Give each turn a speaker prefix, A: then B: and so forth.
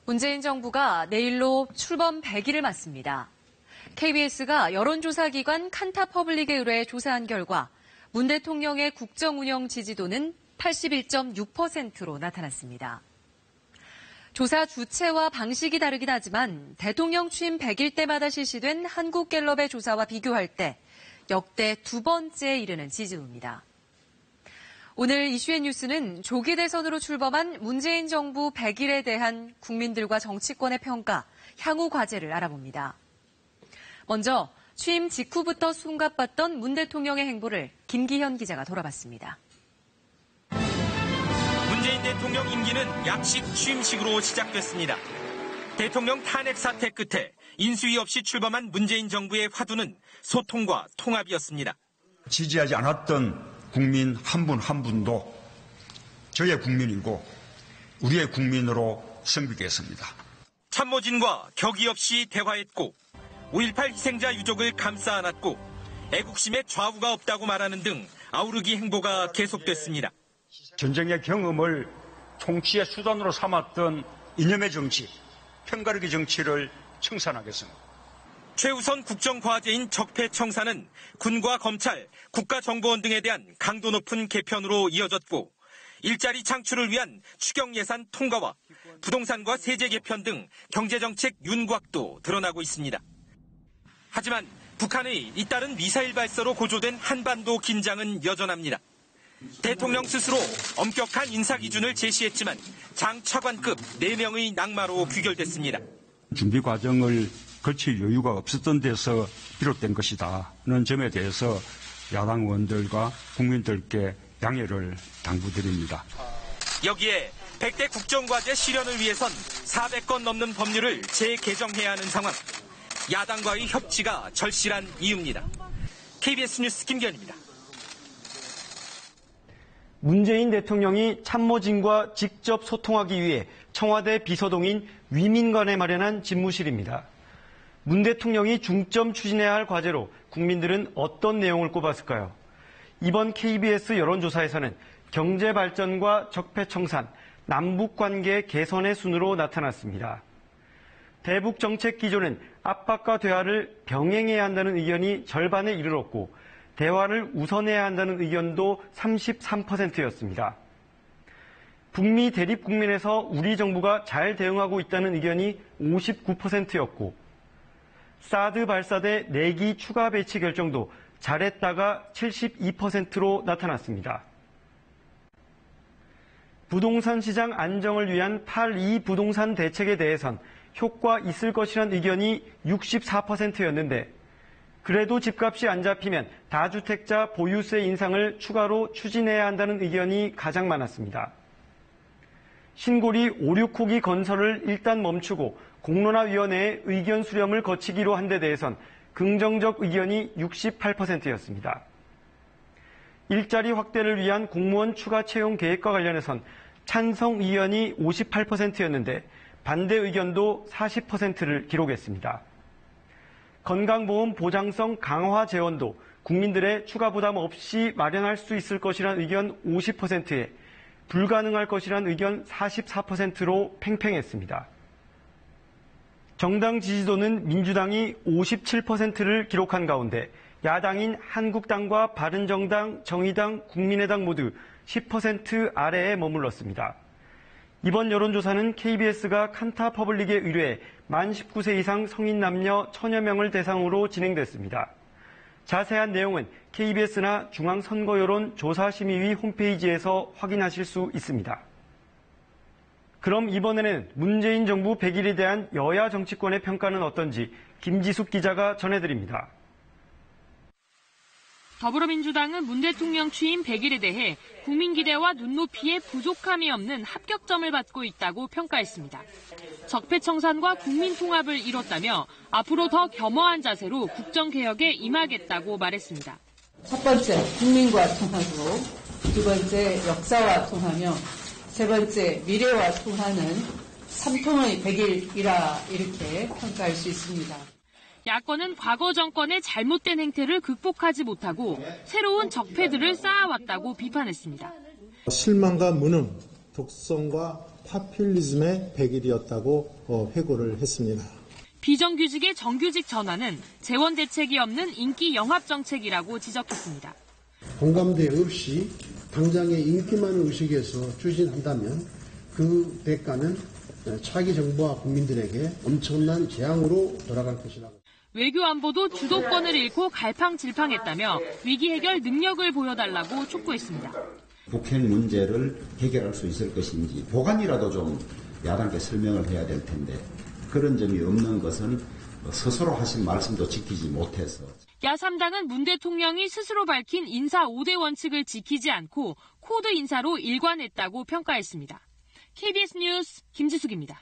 A: 문재인 정부가 내일로 출범 100일을 맞습니다. KBS가 여론조사기관 칸타퍼블릭에 의뢰 조사한 결과 문 대통령의 국정운영 지지도는 81.6%로 나타났습니다. 조사 주체와 방식이 다르긴 하지만 대통령 취임 100일 때마다 실시된 한국갤럽의 조사와 비교할 때 역대 두 번째에 이르는 지지도입니다. 오늘 이슈의 뉴스는 조기 대선으로 출범한 문재인 정부 100일에 대한 국민들과 정치권의 평가, 향후 과제를 알아봅니다. 먼저 취임 직후부터 숨가빴던 문 대통령의 행보를 김기현 기자가 돌아봤습니다.
B: 문재인 대통령 임기는 약식 취임식으로 시작됐습니다. 대통령 탄핵 사태 끝에 인수위 없이 출범한 문재인 정부의 화두는 소통과 통합이었습니다.
C: 지지하지 않았던 국민 한 분 한 분도 저의 국민이고 우리의 국민으로 성비겠습니다.
B: 참모진과 격의 없이 대화했고 5.18 희생자 유족을 감싸 안았고 애국심에 좌우가 없다고 말하는 등 아우르기 행보가 계속됐습니다.
C: 전쟁의 경험을 통치의 수단으로 삼았던 이념의 정치, 편가르기 정치를 청산하겠습니다.
B: 최우선 국정과제인 적폐청산은 군과 검찰, 국가정보원 등에 대한 강도 높은 개편으로 이어졌고 일자리 창출을 위한 추경예산 통과와 부동산과 세제 개편 등 경제정책 윤곽도 드러나고 있습니다. 하지만 북한의 잇따른 미사일 발사로 고조된 한반도 긴장은 여전합니다. 대통령 스스로 엄격한 인사 기준을 제시했지만 장차관급 4명의 낙마로 귀결됐습니다.
C: 준비 과정을 거칠 여유가 없었던 데서 비롯된 것이다는 점에 대해서 야당 의원들과 국민들께 양해를 당부드립니다.
B: 여기에 100대 국정과제 실현을 위해선 400건 넘는 법률을 재개정해야 하는 상황. 야당과의 협치가 절실한 이유입니다. KBS 뉴스 김기현입니다.
D: 문재인 대통령이 참모진과 직접 소통하기 위해 청와대 비서동인 위민관에 마련한 집무실입니다. 문 대통령이 중점 추진해야 할 과제로 국민들은 어떤 내용을 꼽았을까요? 이번 KBS 여론조사에서는 경제 발전과 적폐 청산, 남북 관계 개선의 순으로 나타났습니다. 대북 정책 기조는 압박과 대화를 병행해야 한다는 의견이 절반에 이르렀고 대화를 우선해야 한다는 의견도 33%였습니다. 북미 대립 국면에서 우리 정부가 잘 대응하고 있다는 의견이 59%였고 사드 발사대 4기 추가 배치 결정도 잘했다가 72%로 나타났습니다. 부동산 시장 안정을 위한 8.2 부동산 대책에 대해선 효과 있을 것이란 의견이 64%였는데 그래도 집값이 안 잡히면 다주택자 보유세 인상을 추가로 추진해야 한다는 의견이 가장 많았습니다. 신고리 5, 6호기 건설을 일단 멈추고 공론화위원회의 의견 수렴을 거치기로 한 데 대해선 긍정적 의견이 68%였습니다. 일자리 확대를 위한 공무원 추가 채용 계획과 관련해선 찬성 의견이 58%였는데 반대 의견도 40%를 기록했습니다. 건강보험 보장성 강화 재원도 국민들의 추가 부담 없이 마련할 수 있을 것이란 의견 50%에 불가능할 것이란 의견 44%로 팽팽했습니다. 정당 지지도는 민주당이 57%를 기록한 가운데 야당인 한국당과 바른정당, 정의당, 국민의당 모두 10% 아래에 머물렀습니다. 이번 여론조사는 KBS가 칸타퍼블릭에 의뢰해 만 19세 이상 성인 남녀 1000여 명을 대상으로 진행됐습니다. 자세한 내용은 KBS나 중앙선거여론 조사심의위 홈페이지에서 확인하실 수 있습니다. 그럼 이번에는 문재인 정부 100일에 대한 여야 정치권의 평가는 어떤지 김지숙 기자가 전해드립니다.
E: 더불어민주당은 문 대통령 취임 100일에 대해 국민 기대와 눈높이에 부족함이 없는 합격점을 받고 있다고 평가했습니다. 적폐청산과 국민 통합을 이뤘다며 앞으로 더 겸허한 자세로 국정개혁에 임하겠다고 말했습니다.
F: 첫 번째, 국민과 통합으로, 두 번째, 역사와 통하며, 세 번째, 미래와 통하는 3통의 100일이라 이렇게 평가할 수 있습니다.
E: 야권은 과거 정권의 잘못된 행태를 극복하지 못하고 새로운 적폐들을 쌓아왔다고 비판했습니다.
G: 실망과 무능, 독선과 파퓰리즘의 100일이었다고 회고를 했습니다.
E: 비정규직의 정규직 전환은 재원 대책이 없는 인기 영합 정책이라고 지적했습니다.
G: 공감대 없이 당장의 인기만을 의식해서 추진한다면 그 대가는 차기 정부와 국민들에게 엄청난 재앙으로 돌아갈 것이라고.
E: 외교안보도 주도권을 잃고 갈팡질팡했다며 위기 해결 능력을 보여달라고 촉구했습니다.
H: 북핵 문제를 해결할 수 있을 것인지 보관이라도 좀 야당께 설명을 해야 될 텐데 그런 점이 없는 것은 스스로 하신 말씀도 지키지 못해서.
E: 야3당은 문 대통령이 스스로 밝힌 인사 5대 원칙을 지키지 않고 코드 인사로 일관했다고 평가했습니다. KBS 뉴스 김지숙입니다.